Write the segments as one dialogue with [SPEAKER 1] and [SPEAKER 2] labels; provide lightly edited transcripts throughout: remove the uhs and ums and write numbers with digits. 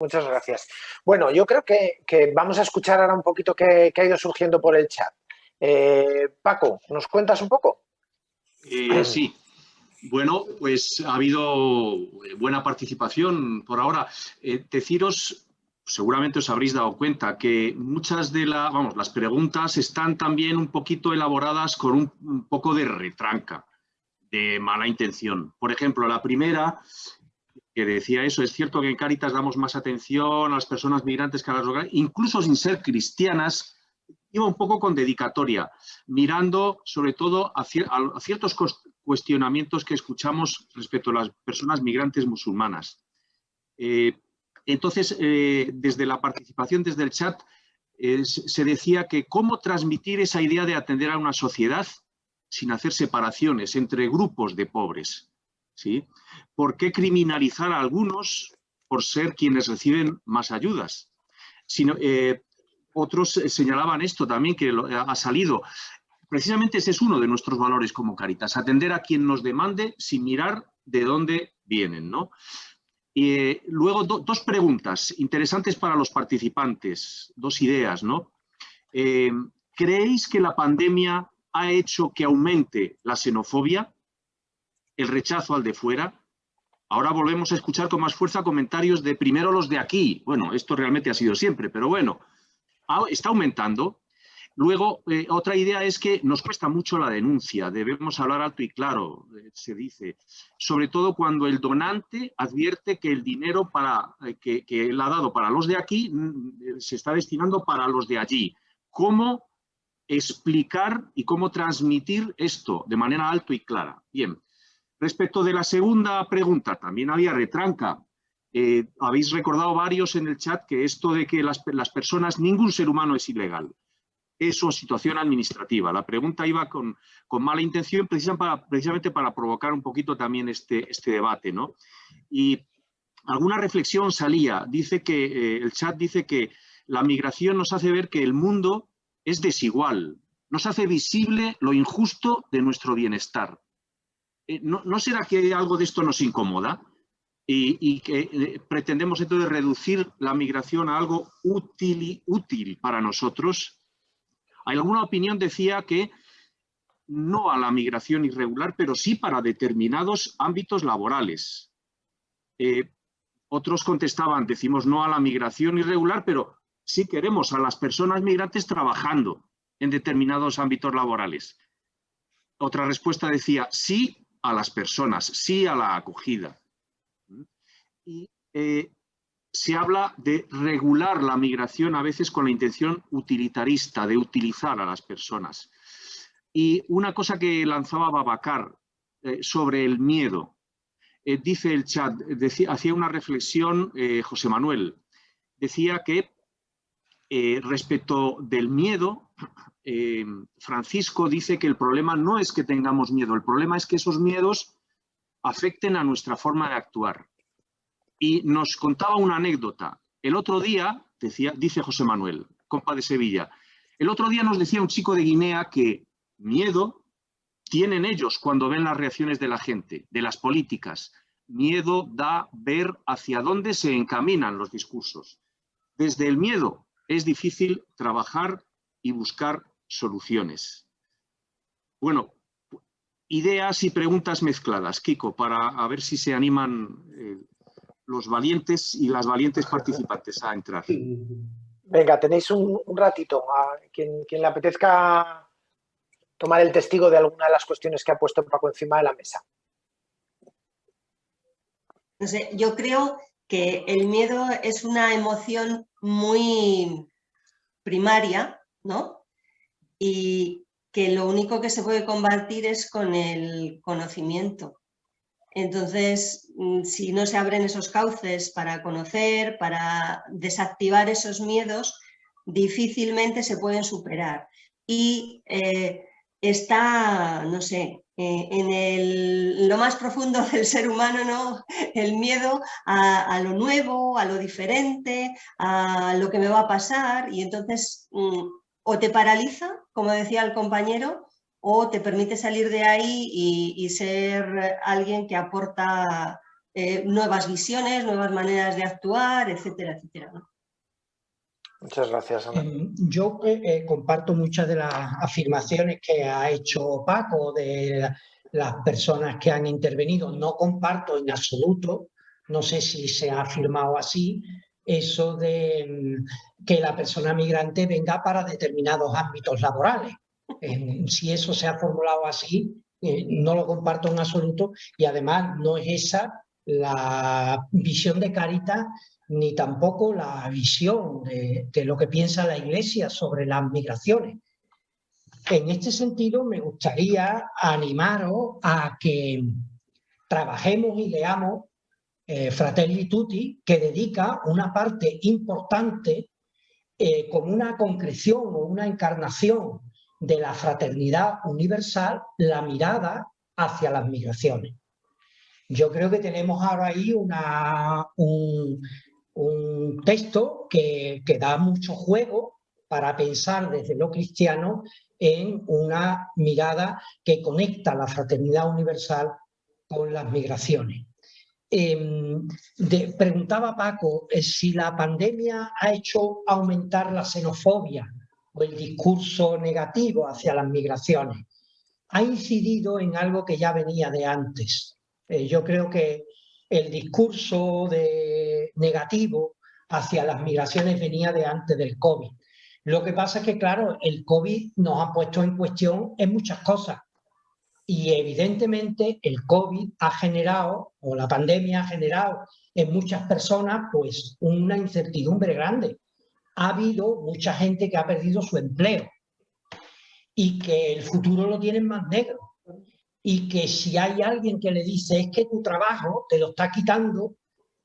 [SPEAKER 1] Muchas gracias. Bueno, yo creo que vamos a escuchar ahora un poquito qué ha ido surgiendo por el chat. Paco, ¿nos cuentas un poco?
[SPEAKER 2] Sí. Bueno, pues ha habido buena participación por ahora. Deciros, seguramente os habréis dado cuenta, que muchas de las preguntas están también un poquito elaboradas con un poco de retranca, de mala intención. Por ejemplo, la primera, que decía eso, es cierto que en Cáritas damos más atención a las personas migrantes que a las locales, incluso sin ser cristianas, iba un poco con dedicatoria, mirando sobre todo a ciertos cuestionamientos que escuchamos respecto a las personas migrantes musulmanas. Entonces, desde la participación, desde el chat, se decía que cómo transmitir esa idea de atender a una sociedad sin hacer separaciones entre grupos de pobres, ¿sí? ¿Por qué criminalizar a algunos por ser quienes reciben más ayudas? Otros señalaban esto también, que ha salido. Precisamente ese es uno de nuestros valores como Cáritas, atender a quien nos demande sin mirar de dónde vienen, ¿no? Luego, dos preguntas interesantes para los participantes, dos ideas, ¿no? ¿Creéis que la pandemia ha hecho que aumente la xenofobia, el rechazo al de fuera? Ahora volvemos a escuchar con más fuerza comentarios de primero los de aquí. Bueno, esto realmente ha sido siempre, pero bueno, está aumentando. Luego, otra idea es que nos cuesta mucho la denuncia, debemos hablar alto y claro, se dice, sobre todo cuando el donante advierte que el dinero que él ha dado para los de aquí se está destinando para los de allí. ¿Cómo explicar y cómo transmitir esto de manera alto y clara? Bien, respecto de la segunda pregunta, también había retranca. Habéis recordado varios en el chat que esto de que las personas, ningún ser humano es ilegal. Es su situación administrativa. La pregunta iba con mala intención, precisamente para provocar un poquito también este debate, ¿no? Y alguna reflexión salía. Dice que el chat dice que la migración nos hace ver que el mundo es desigual, nos hace visible lo injusto de nuestro bienestar. ¿No será que algo de esto nos incomoda? Y que pretendemos entonces reducir la migración a algo útil para nosotros. Alguna opinión decía que no a la migración irregular, pero sí para determinados ámbitos laborales. Otros contestaban, decimos no a la migración irregular, pero sí queremos a las personas migrantes trabajando en determinados ámbitos laborales. Otra respuesta decía sí a las personas, sí a la acogida. Y se habla de regular la migración a veces con la intención utilitarista, de utilizar a las personas. Y una cosa que lanzaba Babacar sobre el miedo, dice el chat, hacía una reflexión José Manuel, decía que respecto del miedo, Francisco dice que el problema no es que tengamos miedo, el problema es que esos miedos afecten a nuestra forma de actuar. Y nos contaba una anécdota. El otro día, dice José Manuel, compa de Sevilla, el otro día nos decía un chico de Guinea que miedo tienen ellos cuando ven las reacciones de la gente, de las políticas. Miedo da ver hacia dónde se encaminan los discursos. Desde el miedo es difícil trabajar y buscar soluciones. Bueno, ideas y preguntas mezcladas, Kiko, para ver si se animan los valientes y las valientes participantes a entrar.
[SPEAKER 1] Venga, tenéis un ratito. A quien le apetezca tomar el testigo de alguna de las cuestiones que ha puesto Paco encima de la mesa.
[SPEAKER 3] No sé, yo creo que el miedo es una emoción muy primaria, ¿no? Y que lo único que se puede combatir es con el conocimiento. Entonces, si no se abren esos cauces para conocer, para desactivar esos miedos, difícilmente se pueden superar. Y está, no sé, en lo más profundo del ser humano, ¿no? El miedo a lo nuevo, a lo diferente, a lo que me va a pasar, y entonces o te paraliza, como decía el compañero, o te permite salir de ahí y ser alguien que aporta nuevas visiones, nuevas maneras de actuar, etcétera, etcétera, ¿no?
[SPEAKER 1] Muchas gracias, Ana.
[SPEAKER 4] Yo comparto muchas de las afirmaciones que ha hecho Paco, de las personas que han intervenido. No comparto en absoluto, no sé si se ha afirmado así, eso de que la persona migrante venga para determinados ámbitos laborales. Si eso se ha formulado así, no lo comparto en absoluto, y además no es esa la visión de Cáritas ni tampoco la visión de lo que piensa la Iglesia sobre las migraciones. En este sentido, me gustaría animaros a que trabajemos y leamos Fratelli Tutti, que dedica una parte importante como una concreción o una encarnación de la fraternidad universal, la mirada hacia las migraciones. Yo creo que tenemos ahora ahí un texto que da mucho juego para pensar desde lo cristiano en una mirada que conecta la fraternidad universal con las migraciones. Preguntaba Paco si la pandemia ha hecho aumentar la xenofobia o el discurso negativo hacia las migraciones. Ha incidido en algo que ya venía de antes. Yo creo que el discurso negativo hacia las migraciones venía de antes del COVID. Lo que pasa es que, claro, el COVID nos ha puesto en cuestión en muchas cosas. Y evidentemente el COVID ha generado, o la pandemia ha generado en muchas personas, pues una incertidumbre grande. Ha habido mucha gente que ha perdido su empleo y que el futuro lo tienen más negro. Y que si hay alguien que le dice es que tu trabajo te lo está quitando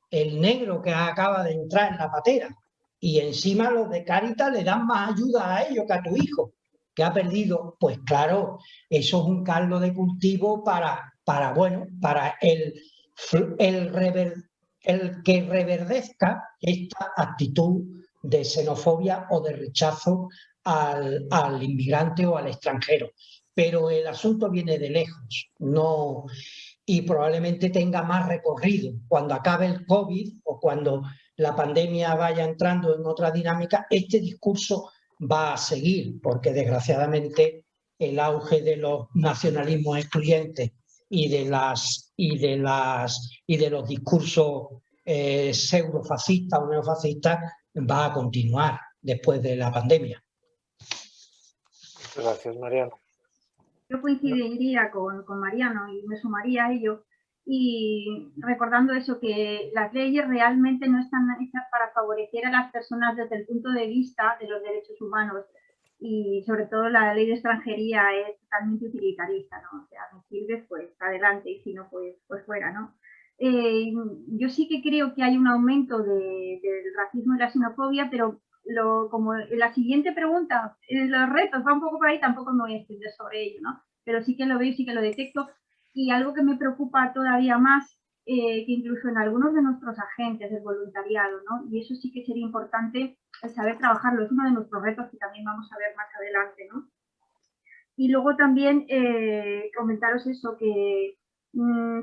[SPEAKER 4] el negro que acaba de entrar en la patera, y encima los de Cáritas le dan más ayuda a ellos que a tu hijo, que ha perdido, pues claro, eso es un caldo de cultivo para el que reverdezca esta actitud de xenofobia o de rechazo al inmigrante o al extranjero. Pero el asunto viene de lejos, no, y probablemente tenga más recorrido. Cuando acabe el COVID o cuando la pandemia vaya entrando en otra dinámica, este discurso va a seguir, porque desgraciadamente el auge de los nacionalismos excluyentes y de los discursos pseudofascistas o neofascistas va a continuar después de la pandemia.
[SPEAKER 1] Muchas gracias, Mariano.
[SPEAKER 5] Yo coincidiría con Mariano y me sumaría a ello, y recordando eso, que las leyes realmente no están hechas para favorecer a las personas desde el punto de vista de los derechos humanos, y sobre todo la ley de extranjería es totalmente utilitarista, ¿no? O sea, me sirves, pues adelante, y si no, pues fuera, ¿no? Yo sí que creo que hay un aumento del racismo y la xenofobia, pero como la siguiente pregunta, los retos, va un poco por ahí, tampoco me voy a extender sobre ello, ¿no? Pero sí que lo veo, sí que lo detecto, y algo que me preocupa todavía más, que incluso en algunos de nuestros agentes del voluntariado, ¿no? Y eso sí que sería importante el saber trabajarlo, es uno de nuestros retos que también vamos a ver más adelante, ¿no? Y luego también comentaros eso, que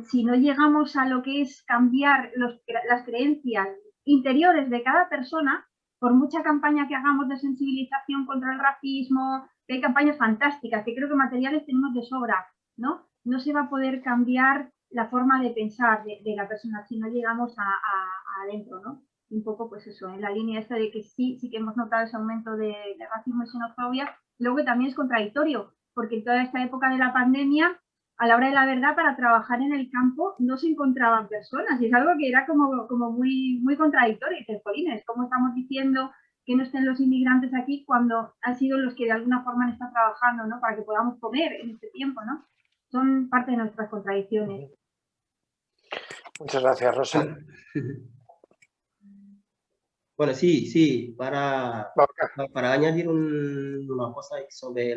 [SPEAKER 5] si no llegamos a lo que es cambiar las creencias interiores de cada persona, por mucha campaña que hagamos de sensibilización contra el racismo, que hay campañas fantásticas, que creo que materiales tenemos de sobra, ¿no? No se va a poder cambiar la forma de pensar de la persona si no llegamos adentro, ¿no? Un poco, pues eso, en la línea esta de que sí que hemos notado ese aumento de racismo y xenofobia, luego que también es contradictorio, porque en toda esta época de la pandemia, a la hora de la verdad, para trabajar en el campo no se encontraban personas, y es algo que era como muy, muy contradictorio. Y dices, jolines, ¿cómo estamos diciendo que no estén los inmigrantes aquí cuando han sido los que de alguna forma han estado trabajando, ¿no? Para que podamos comer en este tiempo, ¿no? Son parte de nuestras contradicciones.
[SPEAKER 1] Muchas gracias, Rosa.
[SPEAKER 6] Bueno, sí, para añadir una cosa sobre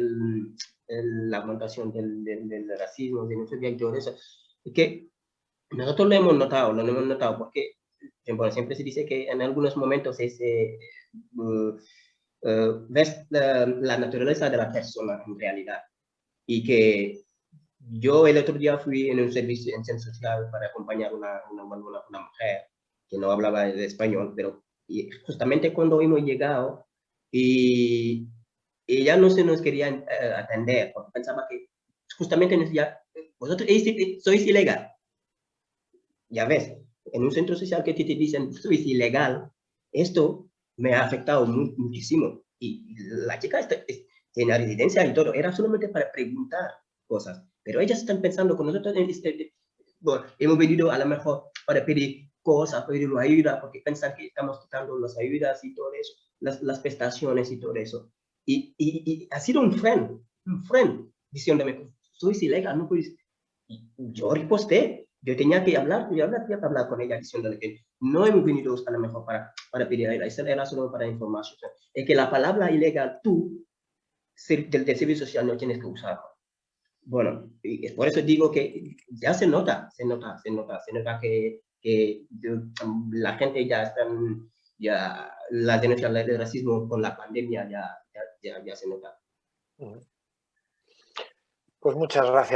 [SPEAKER 6] la aumentación del racismo, de xenofobia y todo eso, es que nosotros lo hemos notado porque bueno, siempre se dice que en algunos momentos ves la naturaleza de la persona en realidad, y que Yo el otro día fui en un servicio en centro social para acompañar a una mujer que no hablaba de español, pero justamente cuando hemos llegado y ella no se nos quería atender, porque pensaba que justamente nos decía, vosotros sois ilegal. Ya ves, en un centro social que te dicen, sois ilegal, esto me ha afectado muchísimo. Y la chica tiene residencia y todo, era solamente para preguntar cosas. Pero ellas están pensando con nosotros, bueno, hemos venido a lo mejor para pedir cosas, pedir ayuda, porque piensan que estamos quitando las ayudas y todo eso, las prestaciones y todo eso. Y ha sido un friend, diciéndome, sois ilegal, no puedes. Y yo riposté, yo tenía que hablar con ella, diciéndole que no hemos venido a lo mejor para pedir ayuda, eso era solo para información. Es que la palabra ilegal, tú, del servicio social, no tienes que usarla. Bueno, y por eso digo que ya se nota que la gente ya están, la denuncia del racismo con la pandemia ya se nota.
[SPEAKER 1] Pues muchas gracias.